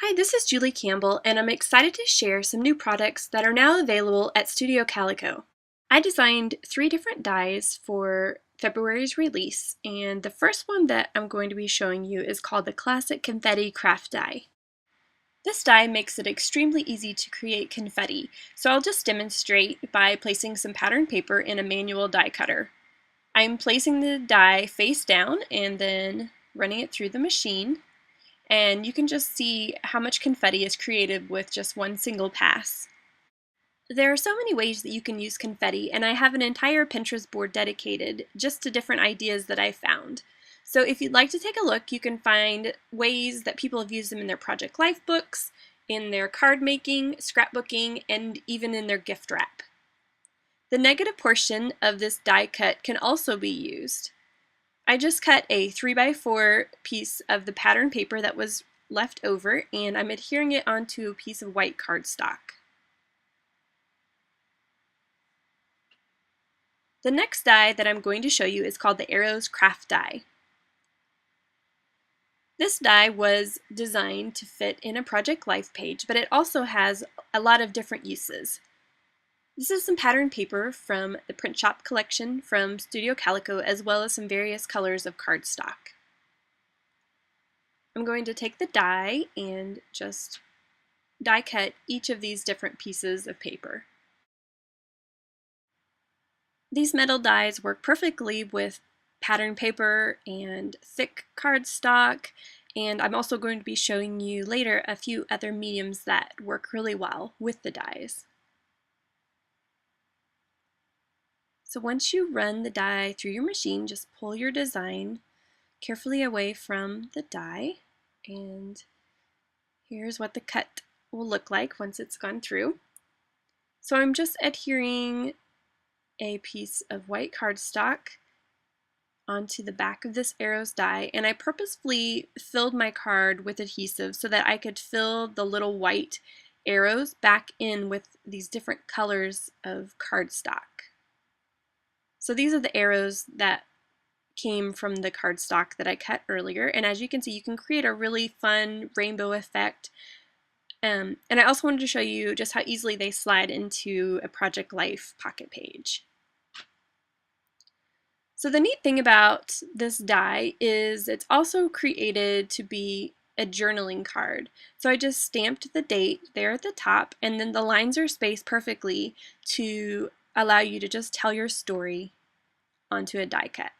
Hi, this is Julie Campbell, and I'm excited to share some new products that are now available at Studio Calico. I designed 3 different dies for February's release, and the first one that I'm going to be showing you is called the Classic Confetti Craft Die. This die makes it extremely easy to create confetti, so I'll just demonstrate by placing some pattern paper in a manual die cutter. I'm placing the die face down and then running it through the machine. And you can just see how much confetti is created with just one single pass. There are so many ways that you can use confetti, and I have an entire Pinterest board dedicated just to different ideas that I found. So if you'd like to take a look, you can find ways that people have used them in their project life books, in their card making, scrapbooking, and even in their gift wrap. The negative portion of this die cut can also be used. I just cut a 3x4 piece of the pattern paper that was left over, and I'm adhering it onto a piece of white cardstock. The next die that I'm going to show you is called the Arrows Craft Die. This die was designed to fit in a project life page, but it also has a lot of different uses. This is some pattern paper from the print shop collection from Studio Calico, as well as some various colors of cardstock. I'm going to take the die and just die cut each of these different pieces of paper. These metal dies work perfectly with pattern paper and thick cardstock, and I'm also going to be showing you later a few other mediums that work really well with the dies. So once you run the die through your machine, just pull your design carefully away from the die, and here's what the cut will look like once it's gone through. So I'm just adhering a piece of white cardstock onto the back of this arrows die, and I purposefully filled my card with adhesive so that I could fill the little white arrows back in with these different colors of cardstock. So these are the arrows that came from the cardstock that I cut earlier, and as you can see, you can create a really fun rainbow effect. And I also wanted to show you just how easily they slide into a Project Life pocket page. So the neat thing about this die is it's also created to be a journaling card. So I just stamped the date there at the top, and then the lines are spaced perfectly to allow you to just tell your story onto a die cut.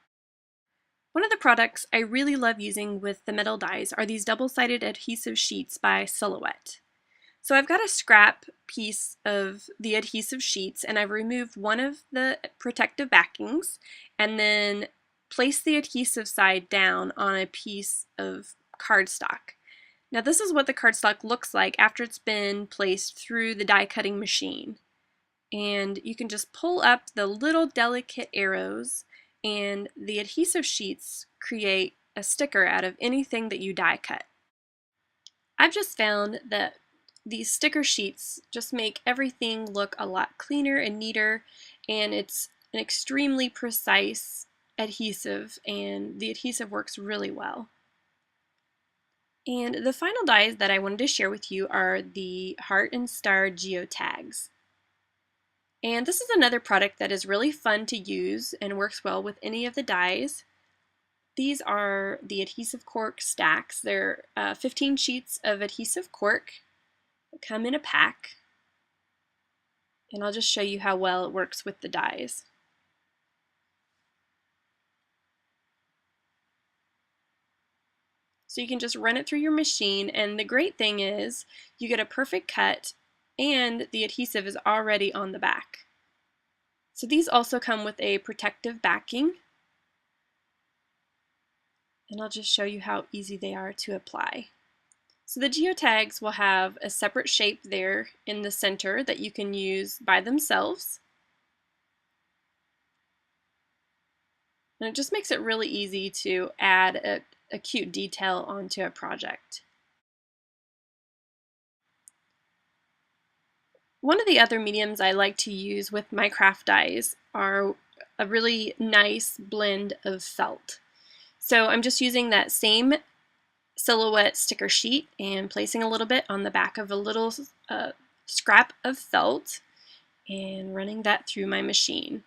One of the products I really love using with the metal dies are these double-sided adhesive sheets by Silhouette. So I've got a scrap piece of the adhesive sheets, and I've removed one of the protective backings and then placed the adhesive side down on a piece of cardstock. Now this is what the cardstock looks like after it's been placed through the die cutting machine. And you can just pull up the little delicate arrows, and the adhesive sheets create a sticker out of anything that you die cut. I've just found that these sticker sheets just make everything look a lot cleaner and neater, and it's an extremely precise adhesive, and the adhesive works really well. And the final dies that I wanted to share with you are the Heart and Star geotags. And this is another product that is really fun to use and works well with any of the dies. These are the adhesive cork stacks. They're 15 sheets of adhesive cork that come in a pack. And I'll just show you how well it works with the dies. So you can just run it through your machine, and the great thing is you get a perfect cut and the adhesive is already on the back. So these also come with a protective backing, and I'll just show you how easy they are to apply. So the geotags will have a separate shape there in the center that you can use by themselves. And it just makes it really easy to add a cute detail onto a project. One of the other mediums I like to use with my craft dies are a really nice blend of felt. So I'm just using that same silhouette sticker sheet and placing a little bit on the back of a little scrap of felt and running that through my machine.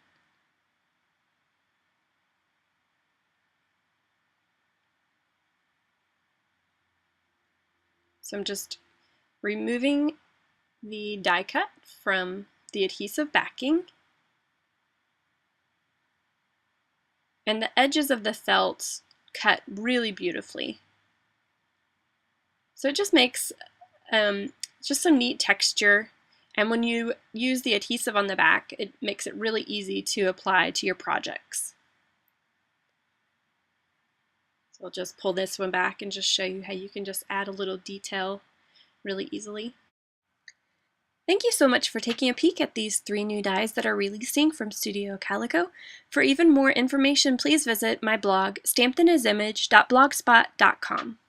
So I'm just removing the die cut from the adhesive backing, and the edges of the felt cut really beautifully. So it just makes just some neat texture, and when you use the adhesive on the back, it makes it really easy to apply to your projects. So I'll just pull this one back and just show you how you can just add a little detail really easily. Thank you so much for taking a peek at these 3 new dies that are releasing from Studio Calico. For even more information, please visit my blog, stampedinhisimage.blogspot.com.